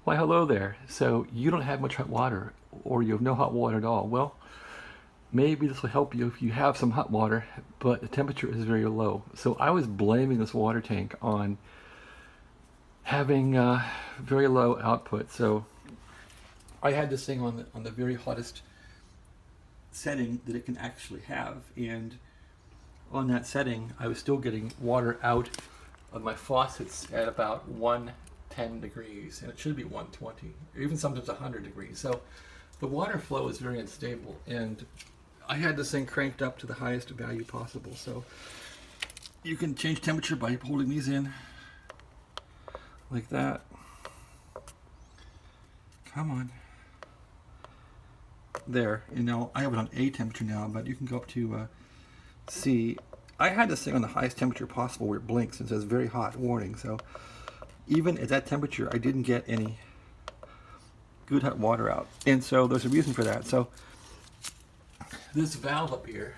Why, hello there. So you don't have much hot water, or you have no hot water at all. Well, maybe this will help you if you have some hot water, but the temperature is very low. So I was blaming this water tank on having very low output. So I had this thing on the very hottest setting that it can actually have, and on that setting, I was still getting water out of my faucets at about 110 degrees, and it should be 120, or even sometimes 100 degrees. So the water flow is very unstable, and I had this thing cranked up to the highest value possible. So you can change temperature by holding these in like that. Come on. There, and now I have it on A temperature now, but you can go up to C. I had this thing on the highest temperature possible where it blinks and says very hot warning. So even at that temperature, I didn't get any good hot water out. And so there's a reason for that. So this valve up here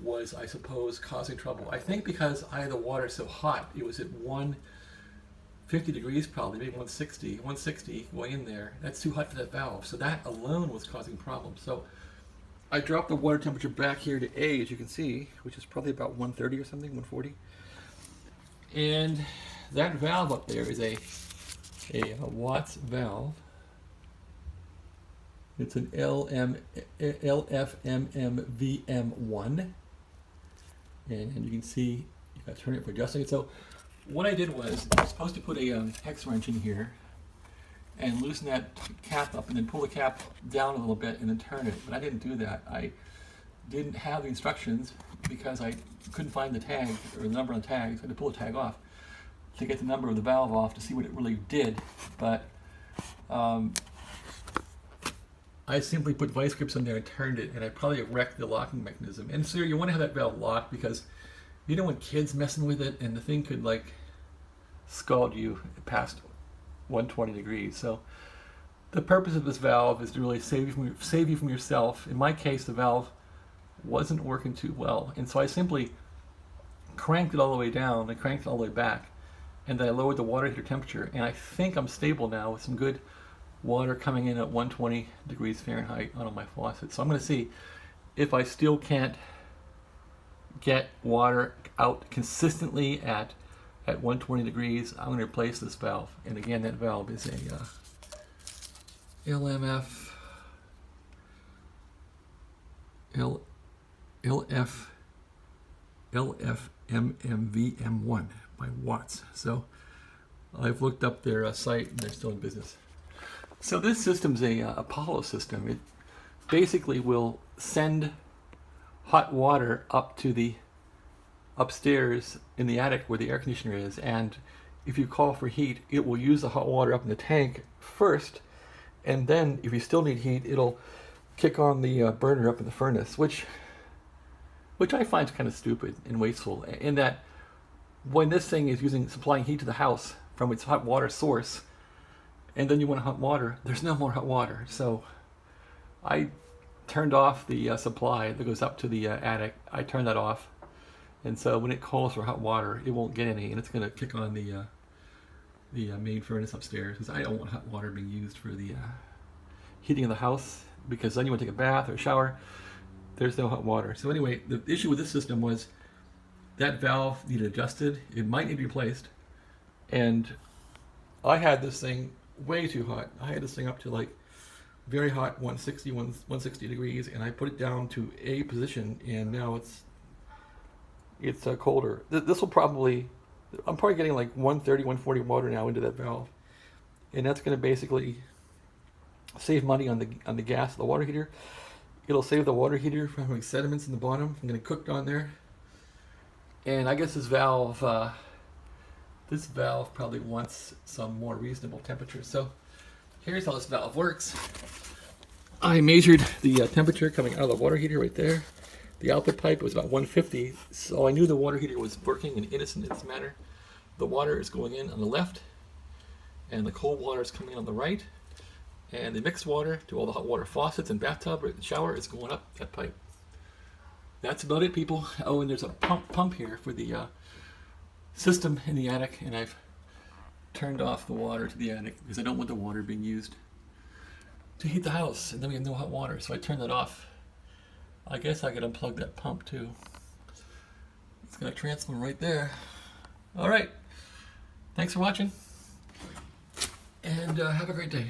was, I suppose, causing trouble. I think because I had the water so hot, it was at 150 degrees probably, maybe 160 going in there. That's too hot for that valve. So that alone was causing problems. So I dropped the water temperature back here to A, as you can see, which is probably about 130 or something, 140. And that valve up there is a Watts valve. It's an LFMMVM1. And you can see, you got to turn it for adjusting it. So what I did was, I was supposed to put a hex wrench in here and loosen that cap up and then pull the cap down a little bit and then turn it. But I didn't do that. I didn't have the instructions because I couldn't find the tag or the number on the tag, so I had to pull the tag off to get the number of the valve off to see what it really did. But I simply put vice grips in there and turned it, and I probably wrecked the locking mechanism. And so you want to have that valve locked because you don't want kids messing with it, and the thing could like scald you past 120 degrees. So the purpose of this valve is to really save you from yourself. In my case, the valve wasn't working too well, and so I simply cranked it all the way down and cranked it all the way back, and then I lowered the water heater temperature, and I think I'm stable now with some good water coming in at 120 degrees Fahrenheit on all my faucets. So I'm going to see if I still can't get water out consistently at 120 degrees. I'm going to replace this valve, and again, that valve is a LFMMVM1 by Watts. So I've looked up their site, and they're still in business. So this system's a Apollo system. It basically will send hot water up to the upstairs in the attic where the air conditioner is, and if you call for heat, it will use the hot water up in the tank first, and then if you still need heat, it'll kick on the burner up in the furnace, which I find kind of stupid and wasteful, in that when this thing is supplying heat to the house from its hot water source, and then you want hot water, there's no more hot water. So I turned off the supply that goes up to the attic. I turned that off, and so when it calls for hot water, it won't get any, and it's going to kick on the main furnace upstairs, because I don't want hot water being used for the heating of the house, because then you want to take a bath or a shower, there's no hot water. So anyway, the issue with this system was that valve needed adjusted. It might need to be replaced, and I had this thing way too hot. I had this thing up to like very hot 160 degrees, and I put it down to A position, and now it's colder. This will probably, I'm probably getting like 130, 140 water now into that valve, and that's going to basically save money on the gas of the water heater. It'll save the water heater from having sediments in the bottom and getting cooked on there. And I guess this valve probably wants some more reasonable temperature. So here's how this valve works. I measured the temperature coming out of the water heater right there. The output pipe was about 150, so I knew the water heater was working and innocent in its manner. The water is going in on the left, and the cold water is coming in on the right, and the mixed water to all the hot water faucets and bathtub or the shower is going up that pipe. That's about it, people. Oh, and there's a pump here for the system in the attic, and I've turned off the water to the attic because I don't want the water being used to heat the house, and then we have no hot water, so I turned that off. I guess I could unplug that pump too. It's gonna transform right there. All right, thanks for watching, and have a great day.